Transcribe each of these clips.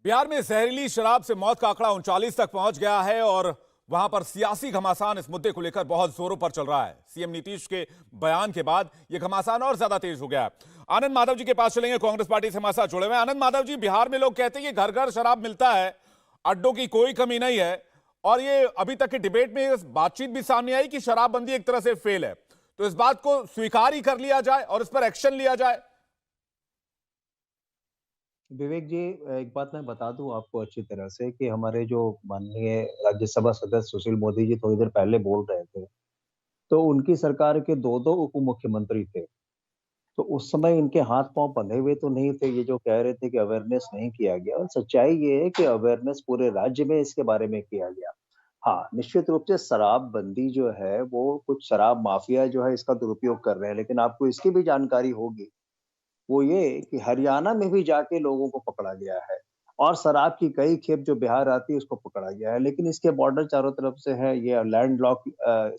बिहार में जहरीली शराब से मौत का आंकड़ा 39 तक पहुंच गया है और वहां पर सियासी घमासान इस मुद्दे को लेकर बहुत जोरों पर चल रहा है। सीएम नीतीश के बयान के बाद यह घमासान और ज्यादा तेज हो गया है। आनंद माधव जी के पास चलेंगे, कांग्रेस पार्टी से हमारे साथ जुड़े हुए हैं। आनंद माधव जी, बिहार में लोग कहते हैं कि घर घर शराब मिलता है, अड्डों की कोई कमी नहीं है, और ये अभी तक के डिबेट में बातचीत भी सामने आई कि शराबबंदी एक तरह से फेल है। तो इस बात को स्वीकार ही कर लिया जाए और इस पर एक्शन लिया जाए। विवेक जी, एक बात मैं बता दूं आपको अच्छी तरह से कि हमारे जो माननीय राज्यसभा सदस्य सुशील मोदी जी थोड़ी देर पहले बोल रहे थे, तो उनकी सरकार के दो उप मुख्यमंत्री थे। तो उस समय इनके हाथ पांव बंधे हुए तो नहीं थे, ये जो कह रहे थे कि अवेयरनेस नहीं किया गया। और सच्चाई ये है कि अवेयरनेस पूरे राज्य में इसके बारे में किया गया। हाँ, निश्चित रूप से शराबबंदी जो है वो कुछ शराब माफिया जो है इसका दुरुपयोग कर रहे हैं, लेकिन आपको इसकी भी जानकारी होगी, वो ये कि हरियाणा में भी जाके लोगों को पकड़ा गया है और शराब की कई खेप जो बिहार आती है उसको पकड़ा गया है। लेकिन इसके बॉर्डर चारों तरफ से है, ये लैंडलॉक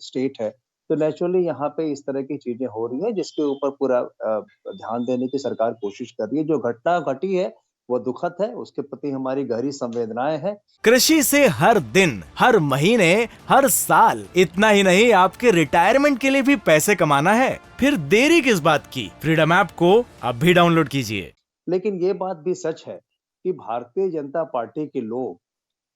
स्टेट है, तो नेचुरली यहाँ पे इस तरह की चीजें हो रही है जिसके ऊपर पूरा ध्यान देने की सरकार कोशिश कर रही है। जो घटना घटी है वो दुखद है, उसके प्रति हमारी गहरी संवेदनाएं हैं। कृषि से हर दिन, हर महीने, हर साल, इतना ही नहीं आपके रिटायरमेंट के लिए भी पैसे कमाना है, फिर देरी किस बात की। फ्रीडम ऐप को अभी डाउनलोड कीजिए। लेकिन ये बात भी सच है कि भारतीय जनता पार्टी के लोग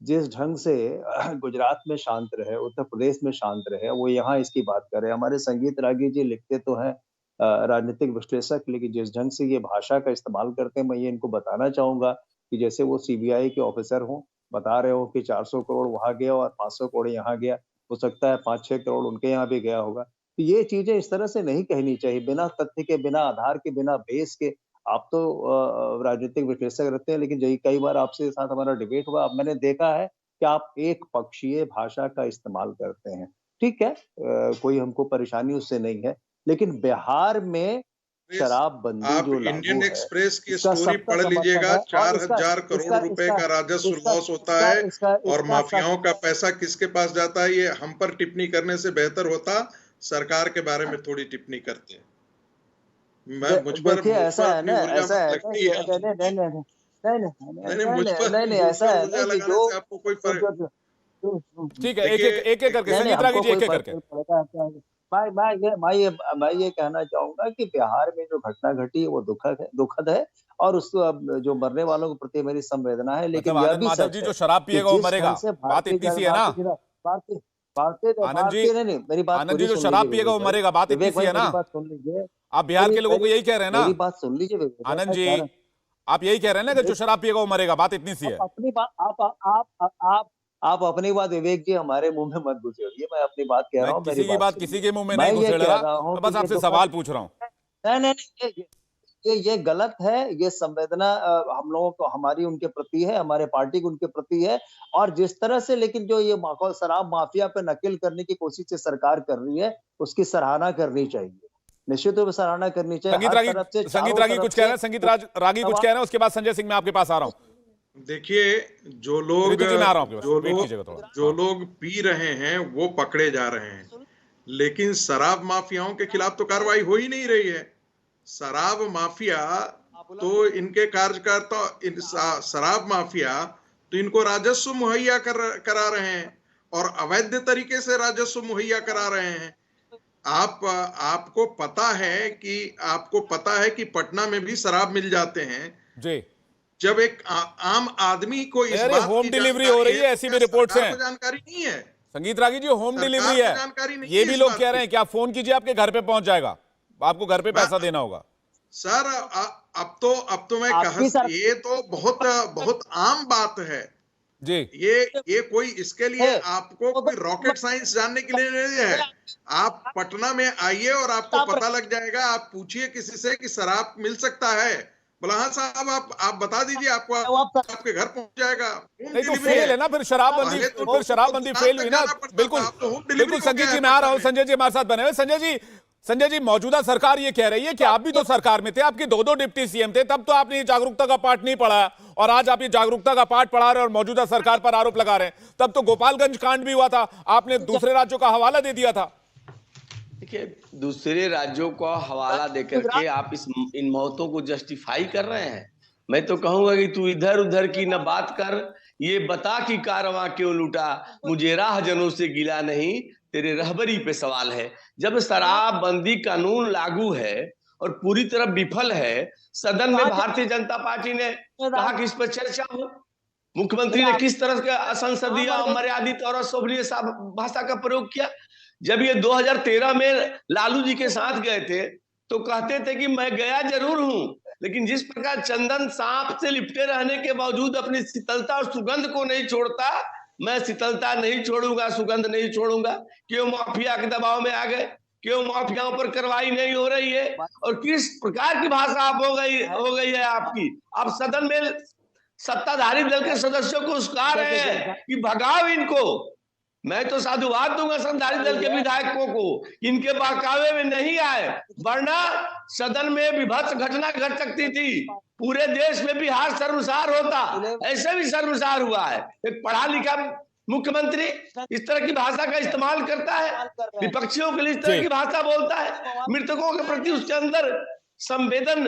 जिस ढंग से गुजरात में शांत रहे, उत्तर प्रदेश में शांत रहे, वो यहाँ इसकी बात कर रहे हैं। हमारे संगीत रागी जी लिखते तो हैं राजनीतिक विश्लेषक, लेकिन जिस ढंग से ये भाषा का इस्तेमाल करते हैं, मैं ये इनको बताना चाहूंगा कि जैसे वो सीबीआई के ऑफिसर हों, बता रहे हो कि 400 करोड़ वहां गया और 500 करोड़ यहाँ गया, हो सकता है 5-6 करोड़ उनके यहाँ भी गया होगा। तो ये चीजें इस तरह से नहीं कहनी चाहिए, बिना तथ्य के, बिना आधार के, बिना बेस के। आप तो राजनीतिक विश्लेषक रहते हैं, लेकिन यही कई बार आपसे साथ हमारा डिबेट हुआ, अब मैंने देखा है कि आप एक पक्षीय भाषा का इस्तेमाल करते हैं। ठीक है, कोई हमको परेशानी उससे नहीं है, लेकिन बिहार में शराबबंदी आप जो इंडियन लागू है, एक्सप्रेस की इसका स्टोरी सबका पढ़ समर्थन लीजिएगा। है। और 4,000 करोड़ रुपए का राजस्व लॉस होता है और माफियाओं का पैसा किसके पास जाता है, ये हम पर टिप्पणी करने से बेहतर होता सरकार के बारे में थोड़ी टिप्पणी करते हैं। मुझ पर देखिए, ऐसा है अपनी ना, ऊर्जा ऐसा मत है ना, लगती है। नहीं नहीं नहीं नहीं नहीं नहीं, मुझ पर नहीं नहीं, ऐसा है ना ऊर्जा कि लगाने से आपको कोई ठीक है, देखिए, एक एक करके, नहीं नहीं, संगीत रागी हमको जी, कोई एक एक फर्क करके। नहीं पड़ता है। मैं ये कहना चाहूंगा कि बिहार में जो घटना घटी है वो दुखद है, और उस जो मरने वालों के प्रति मेरी संवेदना है। मतलब लेकिन यह आनंद भी माधव सच जी, है जो शराब कि पिएगा वो जिस ढंग मरेगा, से बात इतनी सी है ना। आनंद जी, नहीं नहीं, मेरी बात आनंद जी, पूरी जो सुन लीजिए शराब पिएगा विवेक वो भाई। मरेगा, बात इतनी विवेक सी भाई, है ना। मेरी बात सुन लीजिए। आप बिहार के लोगों को यही कह रहे हैं ना। मेरी बात सुन लीजिए विवेक भाई, आनंद मैं जी, कह रहा आप यही कह रहे हैं ना कि जो शराब पिएगा वो मरेगा, बात इतनी सी आप है। अपनी बात आप अपनी बात विवेक जी हमारे मुंह में मत घुसेड़िए। मैं अपनी बात कह मैं रहा हूँ, मेरी किसी की बात बात किसी सुनिए। के मुंह में मैं नहीं ये घुसेड़ कह रहा, रहा हूँ मैं कि बस ये आपसे दुखद, सवाल पूछ रहा हूं। नहीं नहीं नहीं, ये गलत है। ये संवेदना हम लोगों को, हमारी उनके प्रति है, हमारे पार्टी की उनके प्रति है। और जिस तरह से, लेकिन जो ये माहौल शराब माफिया पे नकेल करने की कोशिश से सरकार कर रही है, उसकी सराहना करनी चाहिए। निश्चित रूप से सराहना करनी चाहिए, हर तरफ से, संगीत चारों रागी तरफ कुछ कह रहे से। हैं, रागी कुछ कह रहे हैं, उसके बाद संजय सिंह, मैं आपके पास आ रहा हूं। देखिए, जो लोग ऋतु जी, मैं आ रहा हूं आपके पास, जो वेट लोग कीजिएगा थोड़ा। जो हाँ, लोग पी रहे हैं वो पकड़े जा रहे हैं, लेकिन शराब माफियाओं के खिलाफ तो कार्रवाई हो ही नहीं रही है। शराब माफिया तो इनके कार्यकर्ता, शराब माफिया तो इनको राजस्व मुहैया करा रहे हैं और अवैध तरीके से राजस्व मुहैया करा रहे हैं। आपको पता है कि पटना में भी शराब मिल जाते हैं। जी। जब एक आम आदमी को इस अरे, बात होम की डिलीवरी हो जानकारी रही है है, तो ऐसी क्या भी रिपोर्ट्स सरकार हैं। को जानकारी नहीं है? संगीत रागी जी, होम सरकार डिलीवरी को है, जानकारी नहीं ये है भी इस लोग बात कह रहे की। हैं कि आप फोन कीजिए, आपके घर पे पहुंच जाएगा, आपको घर पे मैं पैसा देना होगा। सर, अब तो मैं आपकी सर ये तो बहुत बहुत आम बात है। जी। ये कोई इसके लिए है, आपको वो कोई तो रॉकेट साइंस जानने के लिए नहीं है। आप पटना में आइए और आपको पता लग जाएगा। आप पूछिए किसी से कि शराब मिल सकता है, बोला हाँ साहब, आप बता दीजिए, आपके घर पहुंच जाएगा। होम नहीं तो डिलीवरी फेल है। है ना, फिर शराबबंदी, पहले फिर तो शराबबंदी दुकान फेल हुई तक ना। जाना पड़ता था, बिल्कुल, अब तो होम डिलीवरी बिल्कुल हो संगीत गया जी, है मैं आ रहा पटना हूं, में। संजय जी हमारे साथ बने हुए। संजय जी, मौजूदा सरकार ये कह रही है कि आप भी तो सरकार में थे, आपके दो डिप्टी सीएम थे, तब तो आपने ये जागरूकता का पाठ नहीं पढ़ा, और आज आप ये जागरूकता का पाठ पढ़ा रहे हैं और मौजूदा सरकार पर आरोप लगा रहे हैं। तब तो गोपालगंज कांड भी हुआ था, आपने दूसरे राज्यों का हवाला दे दिया था। देखिए, दूसरे राज्यों का हवाला देकर के आप इन मौतों को जस्टिफाई कर रहे हैं। मैं तो कहूंगा कि तू इधर उधर की न बात कर, ये बता कि कारवां क्यों लूटा, मुझे राहजनों से गिला नहीं, तेरे रहबरी पे सवाल है। जब शराबबंदी कानून लागू है और पूरी तरह विफल है, सदन में भारतीय जनता पार्टी ने कहा कि इस पर चर्चा हो। मुख्यमंत्री ने किस तरह का असंसदीय, अमर्यादित और अशोभनीय भाषा का प्रयोग किया। जब ये 2013 में लालू जी के साथ गए थे तो कहते थे कि मैं गया जरूर हूं, लेकिन जिस प्रकार चंदन सांप से लिपटे रहने के बावजूद अपनी शीतलता और सुगंध को नहीं छोड़ता, मैं शीतलता नहीं छोड़ूंगा, सुगंध नहीं छोड़ूंगा। क्यों माफिया के दबाव में आ गए, क्यों माफियाओं पर कार्रवाई नहीं हो रही है, और किस प्रकार की भाषा आप हो गई है आपकी। आप सदन में सत्ताधारी दल के सदस्यों को उस्का रहे हैं कि भगाओ इनको। मैं तो साधुवाद दूंगा सत्ताधारी दल के विधायकों को, इनके बहकावे में नहीं आए, वरना सदन में विभत्स घटना घट सकती थी, पूरे देश में बिहार शर्मसार होता। ऐसे भी शर्मसार हुआ है। एक पढ़ा लिखा मुख्यमंत्री इस तरह की भाषा का इस्तेमाल करता है, विपक्षियों के लिए इस तरह की भाषा बोलता है, मृतकों के प्रति उसके अंदर संवेदन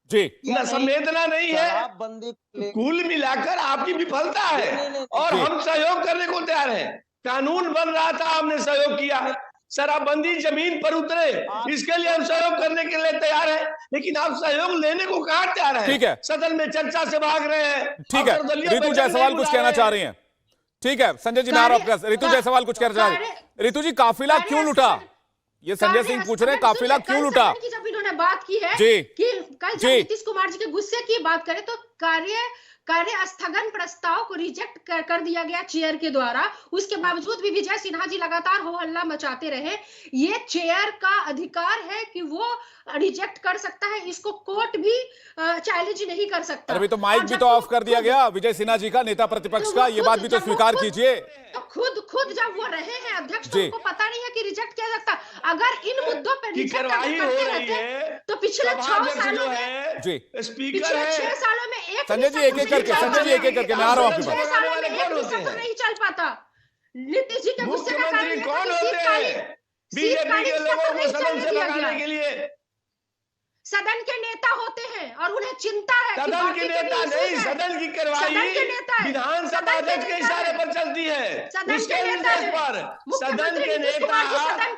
जी संवेदना नहीं है। कुल मिलाकर आपकी विफलता है और हम सहयोग करने को तैयार हैं। कानून बन रहा था, हमने सहयोग किया। शराबबंदी जमीन पर उतरे, इसके लिए हम सहयोग करने के लिए तैयार हैं, लेकिन आप सहयोग लेने को कहां तैयार हैं? ठीक है, सदन में चर्चा से भाग रहे हैं। ठीक है, रितु जायसवाल कुछ कहना चाह रही हैं। ठीक है संजय जी, मैं आ रहा हूं। रितु जायसवाल कुछ कहना चाह रही हैं। रितु जी, काफिला क्यों लूटा, ये संजय सिंह पूछ रहे हैं, काफिला क्यों लूटा? जब इन्होंने बात की है जी कि कल जब नीतीश कुमार जी के गुस्से की बात करें तो कार्य स्थगन प्रस्ताव को रिजेक्ट कर दिया गया चेयर के द्वारा। उसके बावजूद भी विजय सिन्हा जी लगातार हो हल्ला मचाते रहे। ये चेयर का अधिकार है कि वो रिजेक्ट कर सकता है, इसको कोर्ट भी चैलेंज नहीं कर सकता। अभी तो माइक भी तो ऑफ कर दिया गया विजय सिन्हा जी का, नेता प्रतिपक्ष का, ये बात भी तो स्वीकार कीजिए। तो खुद जब वो रहे हैं अध्यक्ष, तो उनको पता नहीं है कि रिजेक्ट किया सकता। अगर इन मुद्दों पर रिजेक्ट करते रहते तो पिछले 6 सालों में जी स्पीकर है, 6 सालों में एक संजय जी एक एक करके, संजय जी एक एक करके, मैं आ रहा हूं आपके पास। 6 सालों में एक भी तो नहीं चल पाता। नीतीश जी के गुस्से का कारण मुख्यमंत्री कौन होते हैं बीजेपी के लोगों को सदन से भगाने के लिए? सदन के नेता होते हैं और उन्हें चिंता है। सदन के नेता नहीं, सदन की कार्रवाई विधानसभा अध्यक्ष के इशारे पर चलती है, उसके निर्देश पर। सदन के नेता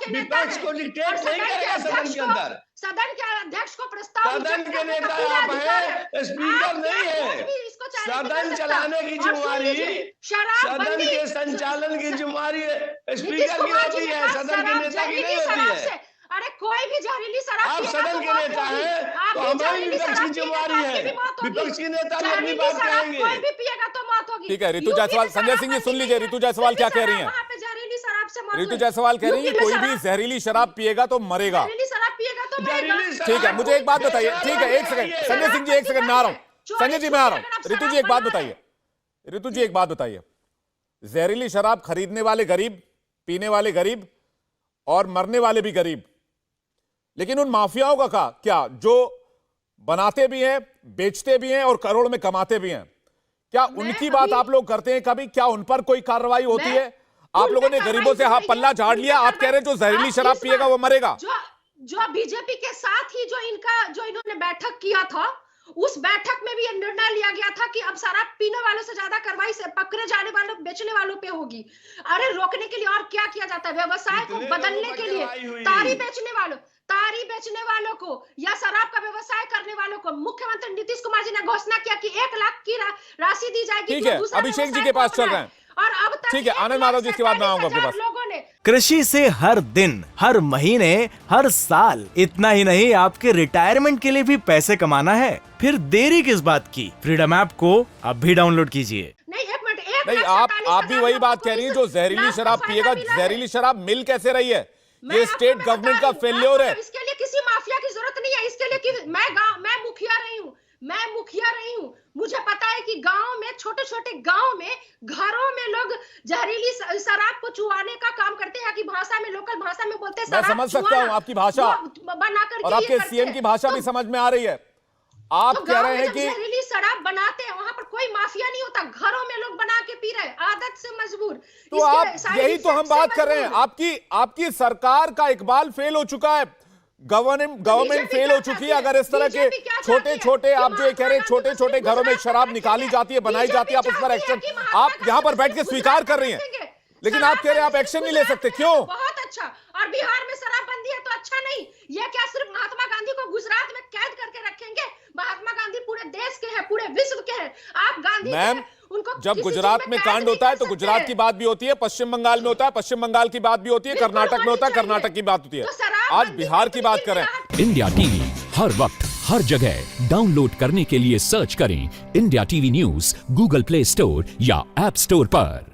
विपक्ष को डिक्टेट नहीं करेगा सदन के अंदर। सदन के अध्यक्ष को प्रस्ताव, सदन के नेता आप हैं, स्पीकर नहीं है। सदन चलाने की जिम्मेवारी, सदन के संचालन की जिम्मेवारी स्पीकर की होती है, सदन के नेता की नहीं होती है। अरे कोई भी जहरीली शराब आप सदन के नेता हैं तो हमारी विपक्ष की जिम्मेवारी है, विपक्ष के नेता भी अपनी बात कहेंगे। कोई भी पिएगा तो मौत होगी। ठीक है रितु जायसवाल, संजय सिंह जी सुन लीजिए रितु जायसवाल क्या कह रही हैं। जहरीली शराब से मौत। रितु जायसवाल कह रही है कोई भी जहरीली शराब पिएगा तो मरेगा। जहरीली शराब पिएगा तो मरेगा। ठीक है, मुझे एक बात बताइए। ठीक है, एक सेकंड संजय सिंह जी, एक सेकंड, मैं आ रहा हूं। संजय जी मैं आ रहा हूं। रितु जी एक बात बताइए, रितु जी एक बात बताइए, जहरीली शराब खरीदने वाले गरीब, पीने वाले गरीब और मरने वाले भी गरीब, लेकिन उन माफियाओं का क्या जो बनाते भी हैं, बेचते भी हैं और करोड़ में कमाते भी हैं, क्या उनकी बात आप लोग करते हैं कभी? क्या उन पर कोई कार्रवाई होती है? आप लोगों ने गरीबों से हाथ पल्ला झाड़ लिया, आप कह रहे हैं जो जहरीली शराब पिएगा वो मरेगा। जो बीजेपी के साथ ही जो इन्होंने बैठक किया था, उस बैठक में भी यह निर्णय लिया गया था कि अब शराब पीने वालों से ज्यादा कार्रवाई से पकड़े जाने वालों, बेचने वालों पे होगी। अरे रोकने के लिए और क्या किया जाता है? व्यवसाय को बदलने के लिए तारी बेचने वालों को या शराब का व्यवसाय करने वालों को मुख्यमंत्री नीतीश कुमार जी ने घोषणा किया कि 1 लाख की राशि दी जाएगी। ठीक है, अभिषेक जी के पास चल रहे हैं और अब तक ठीक है, आनंद माधव जी, इसके बाद मैं आऊंगा आपके पास। लोगों ने कृषि से हर दिन, हर महीने, हर साल, इतना ही नहीं आपके रिटायरमेंट के लिए भी पैसे कमाना है? फिर देरी किस बात की? फ्रीडम ऐप को अब भी डाउनलोड कीजिए। नहीं, आप भी वही बात कह रही हैं, जो जहरीली शराब पिएगा। जहरीली शराब मिल कैसे रही है? ये स्टेट गवर्नमेंट का फेल्योर है। इसके लिए किसी माफिया की जरूरत नहीं है। इसके लिए कि मैं मुखिया रही हूँ, मुझे पता है कि गांव में, छोटे-छोटे गांव में, घरों में लोग जहरीली शराब को चुआने का काम करते हैं, कि भाषा में, लोकल भाषा में बोलते हैं। मैं समझ सकता हूँ आपकी भाषा और आपके सीएम की भाषा भी समझ में आ रही है। आप कह रहे हैं कि जहरीली शराब बनाते हैं, वहां पर कोई माफिया नहीं होता, घरों में लोग बना के पी रहे, आदत से मजबूर। तो आप यही तो हम बात कर रहे हैं। आपकी सरकार का इकबाल फेल हो चुका है। गवर्नमेंट फेल हो चुकी है अगर इस तरह के छोटे छोटे, आप जो ये कह रहे हैं छोटे छोटे घरों में शराब निकाली जाती है, बनाई जाती है, आप उस पर एक्शन, आप यहां पर बैठ के स्वीकार कर रही हैं, लेकिन आप कह रहे हैं आप एक्शन नहीं ले सकते, क्यों? बहुत अच्छा। और बिहार में शराबबंदी है तो अच्छा नहीं, ये क्या सिर्फ महात्मा गांधी को गुजरात में कैद करके रखेंगे? महात्मा गांधी पूरे देश के हैं, पूरे विश्व के हैं। आप गांधी मैम, जब गुजरात में कांड होता है तो गुजरात की बात भी होती है, पश्चिम बंगाल में होता है, पश्चिम बंगाल की बात भी होती है, कर्नाटक में होता है, कर्नाटक की बात होती है। आज बिहार की बात करें। इंडिया टीवी हर वक्त हर जगह डाउनलोड करने के लिए सर्च करें India TV news Google play store या ऐप स्टोर पर।